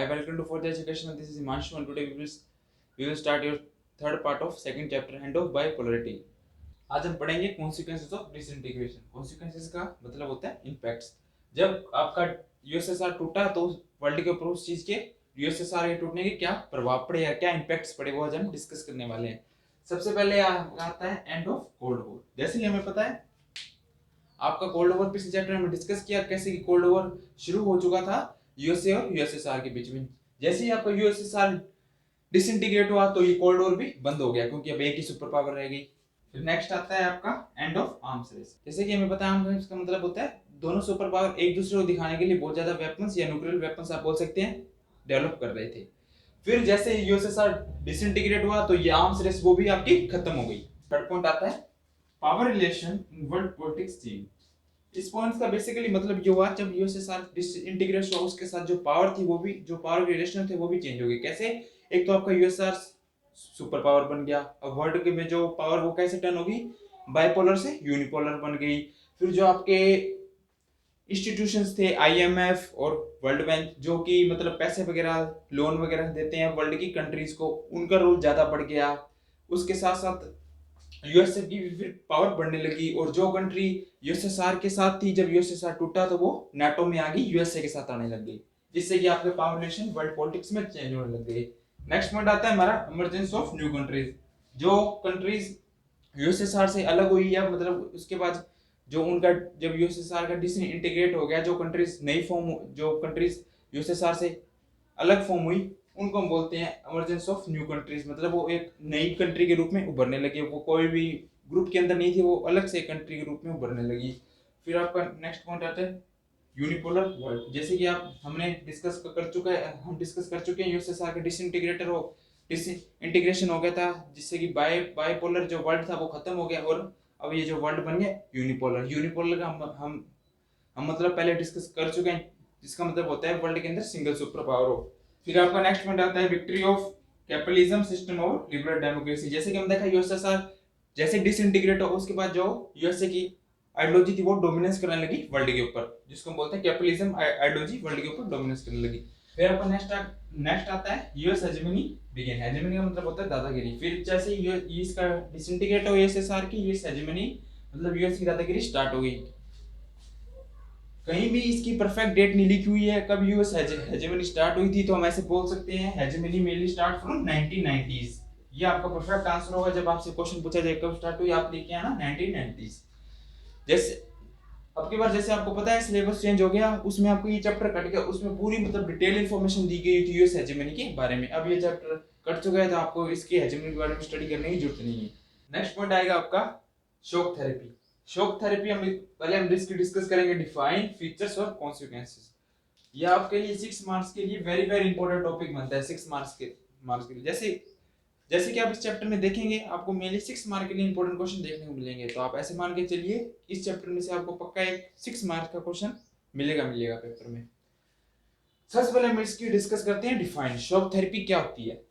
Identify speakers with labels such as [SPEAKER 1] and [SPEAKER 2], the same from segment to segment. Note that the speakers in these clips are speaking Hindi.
[SPEAKER 1] Hi, welcome to For the Education. This is Himanshu, and today we will start your third part of second chapter end of bipolarity. आज हम पढ़ेंगे कॉन्सिक्वेंसेस ऑफ डिसइंटीग्रेशन। कॉन्सिक्वेंसेस का मतलब होता है इम्पैक्ट्स। जब आपका यूएसएसआर टूटा तो वर्ल्ड के ऊपर उस चीज के यूएसएसआर के टूटने के क्या प्रभाव पड़े या क्या इम्पैक्ट्स पड़े वो आज हम डिस्कस करने वाले हैं। सबसे पहले आता है एंड ऑफ कोल्ड वॉर। जैसे कि हमें पता है आपका कोल्ड वॉर पिछले चैप्टर में डिस्कस किया कैसे कि कोल्ड वॉर शुरू हो चुका था यूएसए और यूएसएसआर के बीच में। जैसे ही आपका यूएसएसआर डिसइंटीग्रेट हुआ तो ये कोल्ड वॉर भी बंद हो गया क्योंकि अब एक ही सुपर पावर रह गई। फिर नेक्स्ट आता है आपका एंड ऑफ आर्म्स रेस। जैसे कि हमें पता है आर्म्स रेस का मतलब होता है दोनों सुपर पावर एक दूसरे को दिखाने के लिए बहुत ज्यादा वेपन्स या न्यूक्लियर वेपन्स आप बोल सकते हैं डेवलप कर रहे थे। फिर जैसे यूएसएसआर डिसइंटीग्रेट हुआ तो ये आर्म्स रेस वो भी आपकी खत्म हो गई। थर्ड पॉइंट आता है power relation in world politics change. इस पॉइंट का बेसिकली मतलब ये हुआ जब यूएसएसआर डिसइंटीग्रेट हुआ उसके साथ जो पावर थी वो भी जो पावर रिलेशन थे वो भी चेंज हो गए। कैसे? एक तो आपका यूएसएसआर सुपर पावर बन गया। अब वर्ल्ड में जो पावर वो कैसे टर्न होगी बाइपोलर से यूनिपोलर बन गई। फिर जो आपके इंस्टीट्यूशंस थे आईएमएफ और वर्ल्ड बैंक जो कि मतलब पैसे वगैरह लोन वगैरह देते हैं वर्ल्ड की कंट्रीज को उनका रोल ज्यादा बढ़ गया। उसके साथ साथ यूएसए की फिर पावर बढ़ने लगी और जो कंट्री यूएसएसआर के साथ थी जब यूएसएसआर टूटा तो वो नाटो में आ गई यूएसए के साथ आने लग गई जिससे कि आपके पावर रिलेशन वर्ल्ड पॉलिटिक्स में चेंज होने लग गए। नेक्स्ट पॉइंट आता है हमारा इमरजेंस ऑफ न्यू कंट्रीज। जो कंट्रीज यूएसएसआर से अलग हुई या मतलब उसके बाद जो उनका जब यूएसएसआर का डिसइंटीग्रेट हो गया जो कंट्रीज नई फॉर्म जो कंट्रीज यूएसएसआर से अलग फॉर्म हुई उनको हम बोलते हैं इमरजेंस ऑफ न्यू कंट्रीज। मतलब वो एक नई कंट्री के रूप में उभरने लगे। वो कोई भी ग्रुप के अंदर नहीं थी वो अलग से कंट्री के रूप में उभरने लगी। फिर आपका नेक्स्ट पॉइंट आता है यूनिपोलर वर्ल्ड। जैसे कि आप हमने डिस्कस कर चुका है हम डिस्कस कर चुके हैं यूएसएसआर का डिसइंटीग्रेटर हो डिसइंटीग्रेशन हो गया था जिससे कि बाइपोलर जो वर्ल्ड था वो खत्म हो गया और अब ये जो वर्ल्ड बन गया यूनिपोलर। यूनिपोलर का हम मतलब पहले डिस्कस कर चुके हैं जिसका मतलब होता है वर्ल्ड के अंदर सिंगल सुपर पावर हो। फिर आपका नेक्स्ट पॉइंट आता है विक्ट्री ऑफ कैपिटलिज्म सिस्टम और लिबरल डेमोक्रेसी। जैसे कि हम देखा यूएसएसआर जैसे डिसइंटीग्रेट हो उसके बाद जो यूएसए की आइडियोलॉजी थी वो डोमिनेंस करने लगी वर्ल्ड के ऊपर जिसको हम बोलते हैं कैपिटलिज्म आइडियोलॉजी वर्ल्ड के ऊपर डोमिनेंस करने लगी। फिर आपका नेक्स्ट आता है यूएस हेजेमनी बिगिन। हेजेमनी का मतलब होता है दादागिरी। फिर जैसे इसका डिसइंटीग्रेट हो यूएसएसआर की यूएस हेजेमनी मतलब यूएस की दादागिरी स्टार्ट हो गई। कहीं भी इसकी परफेक्ट डेट नहीं लिखी हुई है कब यूएस हेजेमनी स्टार्ट हुई थी तो हम ऐसे बोल सकते हैं hegemony mainly start from 1990s। ये आपका परफेक्ट आंसर होगा जब आपसे क्वेश्चन पूछा जाए कब स्टार्ट हुई आप लिखे आना 1990s। जैसे अब की बार जैसे आपको पता है सिलेबस चेंज हो गया उसमें आपको ये चैप्टर कट गया उसमें पूरी मतलब डिटेल इंफॉर्मेशन दी गई थी यूएस हेजेमनी के बारे में। अब ये चैप्टर कट चुका है तो आपको इसके हेजेमनी के बारे में स्टडी करने की जरूरत नहीं है। नेक्स्ट पॉइंट आएगा आपका शॉक थेरेपी। शॉक थेरेपी हम डिस्कस करेंगे डिफाइन फीचर्स और कॉन्सिक्वेंसेस। ये आपके लिए 6 मार्क्स के लिए वेरी वेरी इंपॉर्टेंट टॉपिक बनता है 6 मार्क्स के लिए। जैसे जैसे कि आप इस चैप्टर में देखेंगे आपको मेनली 6 मार्क के लिए इंपॉर्टेंट क्वेश्चन देखने को मिलेंगे तो आप ऐसे मान के चलिए इस चैप्टर में से आपको पक्का एक 6 मार्क का क्वेश्चन मिलेगा पेपर में। सबसे पहले हम इसकी डिस्कस करते हैं डिफाइन। शॉक थेरेपी क्या होती है?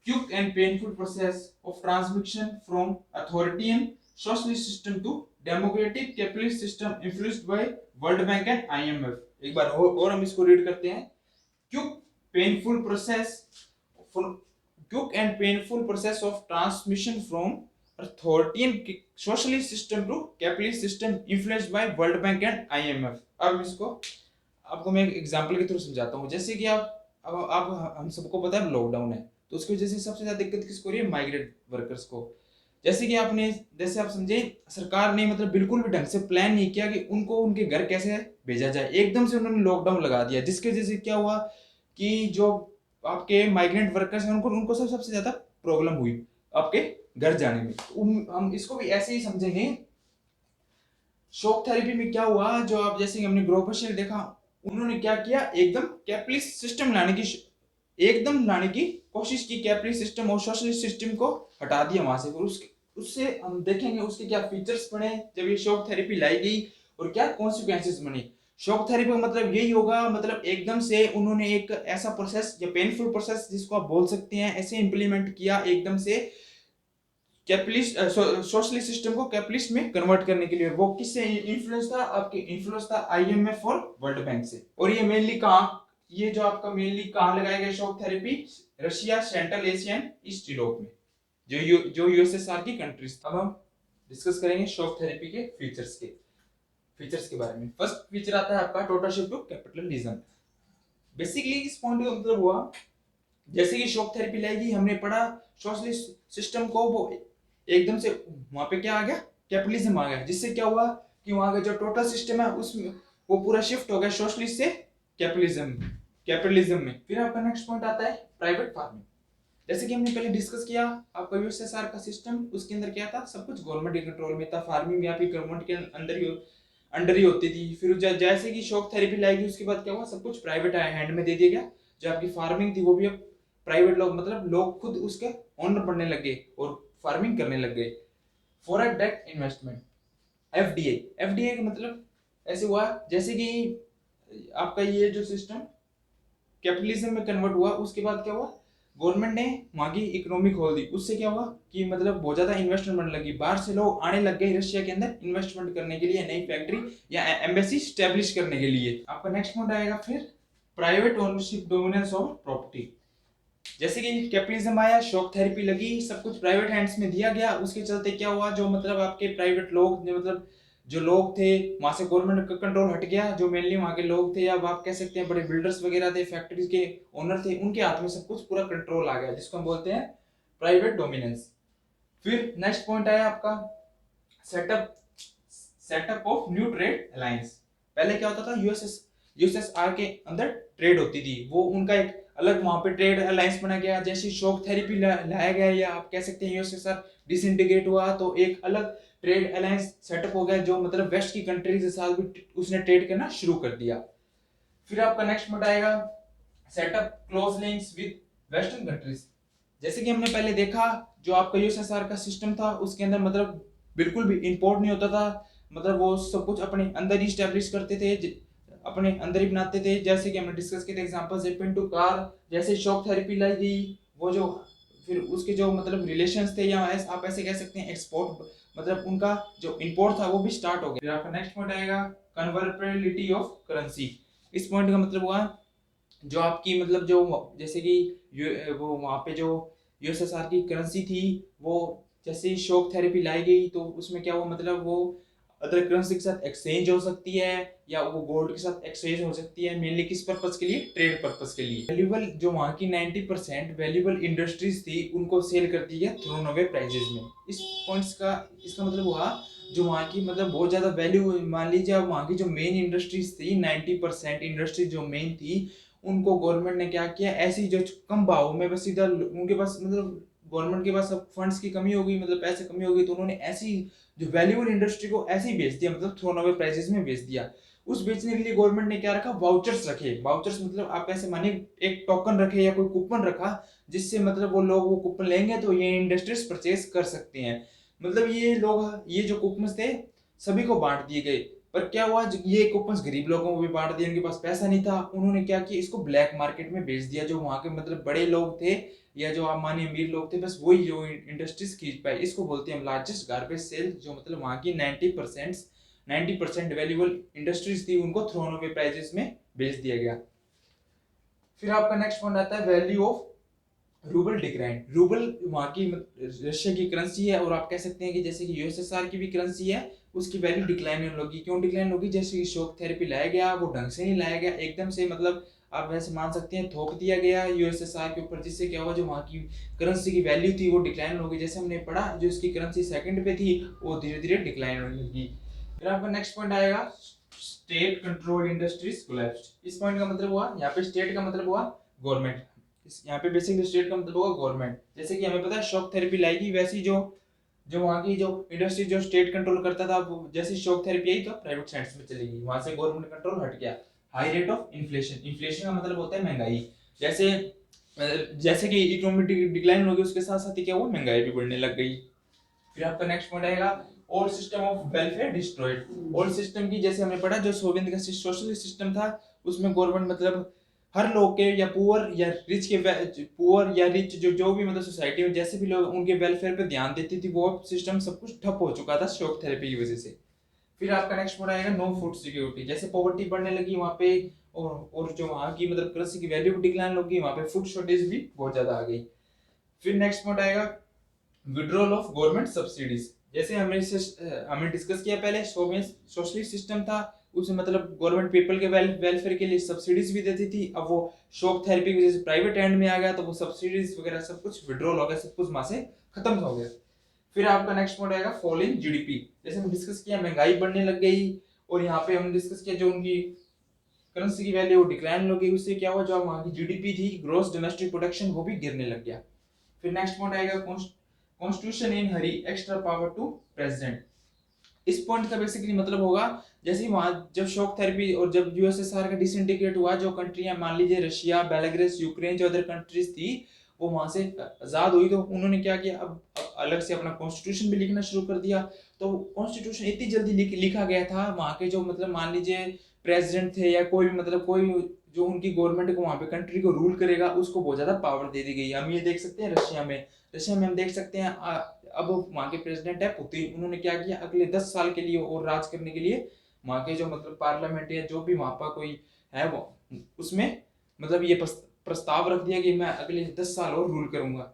[SPEAKER 1] quick and painful process of transmission from authoritarian socialist system to democratic capitalist system influenced by World Bank and IMF। एक बार और हम इसको रीड करते हैं। quick painful process quick and painful process of transmission from authoritarian socialist system to capitalist system influenced by World Bank and IMF। अब इसको आपको मैं एक एग्जांपल के थ्रू समझाता हूँ। जैसे कि आप हम सबको पता है लॉकडाउन है तो उसकी वजह से सबसे ज्यादा दिक्कत किसको हो रही है? माइग्रेंट वर्कर्स को। जैसे कि जैसे आप समझे सरकार ने मतलब बिल्कुल भी ढंग से प्लान नहीं किया कि उनको उनके घर कैसे भेजा जाए। एकदम से उन्होंने लॉकडाउन लगा दिया जिसके वजह से क्या हुआ कि जो आपके माइग्रेंट वर्कर्स हैं उनको सबसे ज्यादा प्रॉब्लम हुई आपके घर जाने में। हम इसको भी ऐसे ही समझेंगे। शॉक थेरेपी में क्या हुआ जो आप जैसे हमने ग्रोवर देखा उन्होंने क्या किया एकदम कैपिटलिस्ट सिस्टम लाने की कोशिश की। कैपिटलिस्ट सिस्टम और सोशलिस्ट सिस्टम को हटा दिया वहां से। फिर उससे हम देखेंगे उसके क्या फीचर्स बने जब ये शॉक थेरेपी लाई गई और क्या कॉन्सिक्वेंसेस बने। शॉक थेरेपी का मतलब यही होगा मतलब एकदम से उन्होंने एक ऐसा प्रोसेस या पेनफुल प्रोसेस जिसको आप बोल सकते हैं ऐसे इंप्लीमेंट किया एकदम से कैपिटलिस्ट सोशलिस्ट सिस्टम को कैपिटलिस्ट में कन्वर्ट करने के लिए। वो किससे इन्फ्लुएंस था? आपके इन्फ्लुएंस था आईएमएफ और वर्ल्ड बैंक से। और ये मेनली कहाँ ये जो आपका मेनली कहाँ लगाया गया shock therapy, Russia, central Asia and east Europe में, जो यूएसएसआर की कंट्रीज। अब हम डिस्कस करेंगे शॉक थेरेपी के फीचर्स के बारे में। फर्स्ट फीचर आता है आपका total shift to capitalism. Basically इस पॉइंट का मतलब हुआ, जैसे कि शॉक थेरेपी लाएगी, हमने पढ़ा सोशलिस्ट सिस्टम को, वो एकदम से वहां पे क्या आ गया, कैपिटलिज्म आ गया, जिससे क्या हुआ कि वहां का जो टोटल सिस्टम है उसमें वो पूरा शिफ्ट हो गया सोशलिस्ट से कैपिटलिज्म में। फिर आपका नेक्स्ट पॉइंट आता है प्राइवेट फार्मिंग। जैसे कि हमने पहले डिस्कस किया, आपका यूएसएसआर का सिस्टम, उसके अंदर क्या था, सब कुछ गवर्नमेंट के कंट्रोल में था, फार्मिंग या फिर गवर्नमेंट के अंडर ही होती थी। फिर जैसे कि शॉक थेरेपी लाएगी, उसके बाद क्या हुआ, सब कुछ प्राइवेट हैंड में दे दिया गया। जो आपकी फार्मिंग थी वो भी अब प्राइवेट लोग, मतलब लोग खुद उसके ओनर बनने लग गए और फार्मिंग करने लग गए। फॉरेन डायरेक्ट इन्वेस्टमेंट, एफडीआई का मतलब ऐसे हुआ, जैसे कि आपका ये जो सिस्टम कैपिटलिज्म में कन्वर्ट हुआ, उसके बाद क्या हुआ, गवर्नमेंट ने वहां की इकोनॉमी खोल दी। उससे क्या हुआ कि मतलब बहुत ज्यादा इन्वेस्टमेंट बनने लगी, बाहर से लोग आने लग गए रशिया के अंदर इन्वेस्टमेंट करने के लिए, नई फैक्ट्री या एम्बेसी स्टैब्लिश करने के लिए। आपका नेक्स्ट पॉइंट आएगा फिर private ownership dominance of property. जैसे कि कैपिटलिज्म आया, शॉक थेरेपी लगी, सब कुछ प्राइवेट हैंड्स में दिया गया, उसके चलते क्या हुआ, जो मतलब आपके प्राइवेट लोग, जो मतलब जो लोग थे, वहां से गवर्नमेंट का कंट्रोल हट गया। जो मेनली वहां के लोग थे, अब आप कह सकते हैं बड़े बिल्डर्स वगैरह थे, फैक्ट्रीज के ओनर थे, उनके हाथ में सब कुछ पूरा कंट्रोल आ गया, जिसको हम बोलते हैं प्राइवेट डोमिनेंस। फिर नेक्स्ट पॉइंट आया आपका setup of new trade alliance. पहले क्या होता था, यूएसएसआर के अंदर ट्रेड होती थी, वो उनका एक अलग वहां पे ट्रेड अलायंस बना गया। जैसे शॉक थेरेपी लाया गया, या आप कह सकते हैं यूएसएसआर डिसइंटीग्रेट हुआ, तो एक अलग ट्रेड अलायंस सेटअप हो गया, जो मतलब वेस्ट की कंट्रीज के साथ भी उसने ट्रेड करना शुरू कर दिया। फिर आपका नेक्स्ट पॉइंट आएगा setup close links with western countries. जैसे कि हमने पहले देखा, जो आपका यूएसएसआर का सिस्टम था, उसके अंदर मतलब बिल्कुल भी इंपोर्ट नहीं होता था, मतलब वो सब कुछ अपने अंदर ही स्टैब्लिश करते थे, अपने अंदर ही बनाते थे। जैसे कि हमने डिस्कस किए थे एग्जांपल से पिंटू कार, जैसे शॉक थेरेपी लाई गई, वो जो फिर उसके जो मतलब रिलेशंस थे, या आप ऐसे कह सकते हैं एक्सपोर्ट, मतलब उनका जो इंपोर्ट था वो भी स्टार्ट हो गया। फिर आपका नेक्स्ट पॉइंट आएगा कन्वर्टेबिलिटी ऑफ करेंसी। इस पॉइंट का मतलब हुआ, जो आपकी मतलब जो जैसे कि वो वहाँ पे जो यूएसएसआर की करेंसी थी, वो जैसे ही शॉक थेरेपी लाई गई, तो उसमें क्या हुआ, मतलब वो अदर करेंसी के साथ एक्सचेंज हो सकती है, या वो गोल्ड के साथ एक्सचेंज हो सकती है। मेनली किस पर्पस के लिए, ट्रेड पर्पस के लिए। वैल्यूबल जो वहाँ की 90% वैल्यूबल इंडस्ट्रीज थी, उनको सेल कर दिया थ्रोन अवे प्राइजेस में। इस पॉइंट्स का इसका मतलब हुआ, जो वहाँ की मतलब बहुत ज्यादा वैल्यू, मान लीजिए वहाँ की जो मेन इंडस्ट्रीज थी, 90% इंडस्ट्री जो मेन थी, उनको गवर्नमेंट ने क्या किया, ऐसी जो कम भाव में बस सीधा उनके पास, मतलब गवर्नमेंट के पास अब फंड्स की कमी हो गई, मतलब पैसे कमी हो गई, तो उन्होंने ऐसी जो वैल्यूबल इंडस्ट्री को ऐसे ही बेच दिया, मतलब थ्रोन अवे प्राइसेस में बेच दिया। उस बेचने के लिए गवर्नमेंट ने क्या रखा, वाउचर्स रखे। वाउचर्स मतलब आप ऐसे मानिए एक टोकन रखे या कोई कूपन रखा, जिससे मतलब वो लोग वो कूपन लेंगे तो ये इंडस्ट्रीज परचेज कर सकते हैं। मतलब ये लोग, ये जो कूपन थे सभी को बांट दिए गए। पर क्या हुआ, ये कूपन गरीब लोगों को भी बांट दिए, उनके पास पैसा नहीं था, उन्होंने क्या किया, इसको ब्लैक मार्केट में बेच दिया। जो वहां के मतलब बड़े लोग थे, या जो आप मानिए अमीर लोग थे, बस वही जो इंडस्ट्रीज खींच पाए। इसको बोलते हैं लार्जेस्ट गार्बेज सेल। जो मतलब वहां की 90% वैल्यूबल इंडस्ट्रीज थी, उनको थ्रोन अवे प्राइजेस में बेच दिया गया। फिर आपका नेक्स्ट पॉइंट आता है value of rouble decline. Rouble वहां की रशिया की करेंसी है, और आप कह सकते हैं कि जैसे कि यूएसएसआर की भी करेंसी है, उसकी वैल्यू डिक्लाइन होगी। क्यों डिक्लाइन होगी, जैसे कि शॉक थेरेपी लाया गया, वो ढंग से नहीं लाया गया, एकदम से मतलब आप वैसे मान सकते हैं थोप दिया गया यूएसएसआर के ऊपर, जिससे क्या हुआ, जो वहाँ की करेंसी की वैल्यू थी वो डिक्लाइन होगी। जैसे हमने पढ़ा, जो इसकी करेंसी सेकंड पे थी, वो धीरे धीरे डिक्लाइन होने लगी। फिर आपका नेक्स्ट पॉइंट आएगा स्टेट कंट्रोल इंडस्ट्रीज कोलैप्स्ड। इस पॉइंट का मतलब हुआ, यहाँ पे स्टेट का मतलब हुआ गवर्नमेंट, यहाँ पे बेसिकली स्टेट का मतलब होगा गवर्नमेंट। जैसे कि हमें पता है शॉक थेरेपी लाएगी, वैसी जो जो वहाँ की जो इंडस्ट्री जो स्टेट कंट्रोल करता था, वो जैसे शॉक थेरेपी आई तो प्राइवेट सेक्टर में चली गई, वहां से गवर्नमेंट कंट्रोल हट गया। High rate of inflation, inflation का मतलब होता है महंगाई। जैसे जैसे कि इकोनॉमी डिक्लाइन होगी, उसके साथ साथ ही क्या हुआ, महंगाई भी बढ़ने लग गई। फिर आपका नेक्स्ट पॉइंट आएगा old system of welfare destroyed. Old system की, जैसे हमने पढ़ा, जो सोवियत का सोशल सिस्टम था, उसमें गवर्नमेंट मतलब हर लोग के, या पुअर या रिच के, पुअर या रिच जो जो भी मतलब सोसाइटी में जैसे भी लोग, उनके वेलफेयर पे ध्यान देती थी, वो सिस्टम सब कुछ ठप हो चुका था शॉक थेरेपी की वजह से। फिर आपका नेक्स्ट पॉइंट आएगा नो फूड सिक्योरिटी। जैसे पॉवर्टी बढ़ने लगी वहाँ पे, और जो वहाँ की मतलब करेंसी की वैल्यू भी डिक्लाइन होगी, वहाँ पे फूड शॉर्टेज भी बहुत ज्यादा आ गई। फिर नेक्स्ट पॉइंट आएगा विड्रॉल ऑफ गवर्नमेंट सब्सिडीज। जैसे हमने डिस्कस किया पहले, सोशलिस्ट सिस्टम था, उसमें मतलब गवर्नमेंट पीपल के वेलफेयर के लिए सब्सिडीज भी देती थी। अब वो शॉक थेरेपी की वजह से प्राइवेट हैंड में आ गया, तो वो सब्सिडीज वगैरह सब कुछ विड्रॉल हो गया, सब कुछ वहां से खत्म हो गया। फिर आपका नेक्स्ट पॉइंट आएगा फॉल इन जीडीपी। जैसे हम डिस्कस किया महंगाई बढ़ने लग गई, और यहाँ पे हमने डिस्कस किया जो उनकी करेंसी की वैल्यू डिक्लाइन हो गई, उससे क्या हुआ, जो वहाँ की जीडीपी थी, ग्रोस डोमेस्टिक प्रोडक्शन, वो भी गिरने लग गया। फिर नेक्स्ट पॉइंट आएगा constitution in hurry extra power to president. इस पॉइंट का बेसिकली मतलब होगा, जैसे वहां जब शॉक थेरेपी और जब यूएसएसआर का डिसइंटीग्रेट हुआ, जो कंट्रियां मान लीजिए रशिया, बेलारूस, यूक्रेन, जो अदर कंट्रीज थी, वो वहां से आजाद हुई, तो उन्होंने क्या किया, अब अलग से अपना कॉन्स्टिट्यूशन भी लिखना शुरू कर दिया। तो कॉन्स्टिट्यूशन इतनी जल्दी लिखा गया था, वहां के जो मतलब मान लीजिए प्रेसिडेंट थे या कोई भी मतलब कोई जो उनकी गवर्नमेंट को वहां पे कंट्री को रूल करेगा, उसको बहुत ज्यादा पावर दे दी गई। हम ये देख सकते हैं रशिया में हम देख सकते हैं, अब वहाँ के प्रेसिडेंट है पुतिन, उन्होंने क्या किया, अगले 10 साल के लिए और राज करने के लिए वहाँ के जो मतलब पार्लियामेंट है, जो भी वहाँ पर कोई है, वो उसमें मतलब ये प्रस्ताव रख दिया कि मैं अगले 10 साल और रूल करूंगा।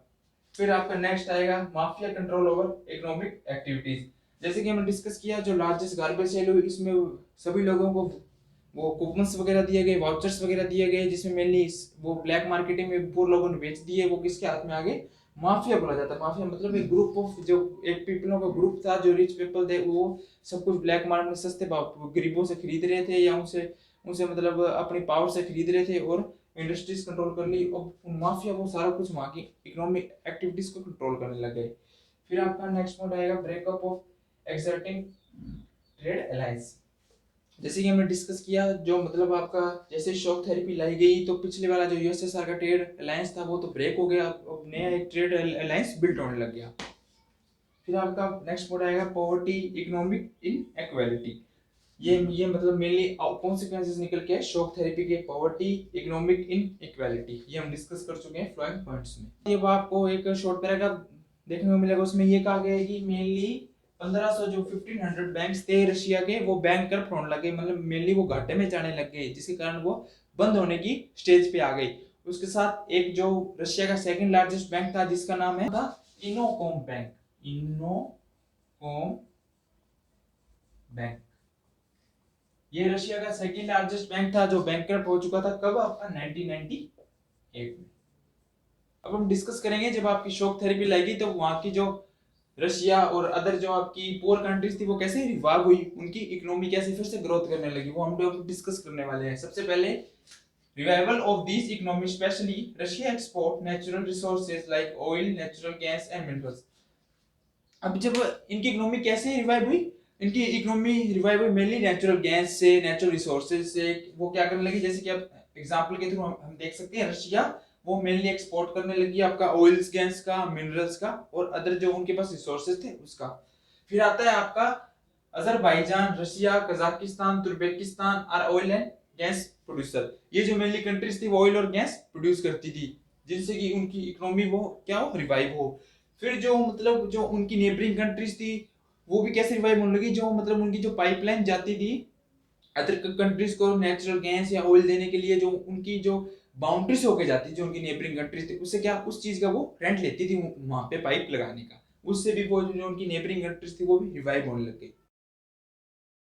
[SPEAKER 1] फिर आपका नेक्स्ट आएगा mafia control over economic activities. जैसे कि हमने डिस्कस किया, जो लार्जेस्ट गार्बेज सेल हुई, इसमें सभी लोगों को वो कूपन्स वगैरह दिए गए, वाउचर्स वगैरह दिए गए, जिसमें मेनली वो ब्लैक मार्केटिंग में पूरे लोगों ने बेच दिए। वो किसके हाथ में आ गए, माफिया बोला जाता है। माफिया मतलब एक ग्रुप ऑफ, जो एक पीपलों का ग्रुप था, जो रिच पीपल थे, वो सब कुछ ब्लैक मार्केट में सस्ते भाव गरीबों से खरीद रहे थे, या उनसे उनसे मतलब अपनी पावर से खरीद रहे थे, और इंडस्ट्रीज कंट्रोल कर ली, और माफिया वो सारा कुछ वहाँ की इकोनॉमिक एक्टिविटीज को कंट्रोल करने लग गए। फिर आपका नेक्स्ट पॉइंट आएगा breakup of exerting trade alliance. जैसे कि हमने डिस्कस किया, जो मतलब आपका जैसे शॉक थेरेपी लाई गई, तो पिछले वाला जो यूएसएसआर का ट्रेड अलायंस था, वो तो ब्रेक हो गया, अब नया एक ट्रेड अलायंस बिल्ड होने लग गया। फिर आपका नेक्स्ट पॉइंट आएगा पॉवर्टी इकोनॉमिक इनइक्वालिटी। ये मतलब मेनली कॉन्सिक्वेंसेस निकल के शॉक थेरेपी के, पॉवर्टी, इकोनॉमिक इनइक्वालिटी, ये हम डिस्कस कर चुके हैं फ्लोइंग पॉइंट्स में। ये आपको एक शॉर्ट पैराग्राफ देखने को मिलेगा, उसमें ये कहा गया है कि मेनली 1500 जो 1500 बैंक्स थे रशिया के, वो बैंक करप्ट होने लगे, मतलब मेनली वो घाटे में जाने लग गए, जिसके कारण वो बंद होने की स्टेज पे आ गई। उसके साथ एक जो रशिया का सेकंड लार्जेस्ट बैंक था, जिसका नाम है था इनोकॉम बैंक। इनोकॉम बैंक, ये रशिया का सेकंड लार्जेस्ट बैंक था, जो बैंकरप्ट हो चुका था कब, आपका 1998 में। अब हम डिस्कस करेंगे, जब आपकी शॉक थेरेपी लगेगी, तो वहां की जो रशिया और अदर जो आपकी पोर कंट्रीज थी, वो कैसे रिवाइव हुई, उनकी इकोनॉमी कैसे फिर से ग्रोथ करने लगी, वो हम डिस्कस करने वाले हैं। सबसे पहले revival of this economy, specially Russia export natural resources like oil, natural gas and minerals. अब जब इनकी इकोनॉमी कैसे रिवाइव हुई, इनकी इकोनॉमी रिवाइव हुई मेनली नेचुरल गैस से, नेचुरल रिसोर्सेज से। वो क्या करने लगी, जैसे कि आप एग्जांपल के थ्रू हम देख सकते हैं, रशिया वो मेनली एक्सपोर्ट करने लगी आपका ऑयल्स, गैस का, मिनरल्स का, और अदर जो उनके पास रिसोर्सेज थे उसका। फिर आता है आपका Azerbaijan, Russia, Kazakhstan, Turkmenistan are oil and gas producer. ये जो मेनली कंट्रीज थी, वो ऑयल और गैस प्रोड्यूस करती थी, जिनसे कि उनकी इकोनॉमी वो क्या हो, रिवाइव हो। फिर जो मतलब जो उनकी नेबरिंग कंट्रीज थी, वो भी कैसे रिवाइव होने लगी, जो मतलब उनकी जो पाइपलाइन जाती थी अदर कंट्रीज को नेचुरल गैस या ऑयल देने के लिए, जो उनकी जो बाउंड्री से होके जाती थी, जो उनकी नेबरिंग कंट्रीज थी, उससे क्या, उस चीज का वो रेंट लेती थी वहां पे पाइप लगाने का, उससे भी वो जो उनकी नेबरिंग कंट्रीज थी, वो भी रिवाइव होने लग गई।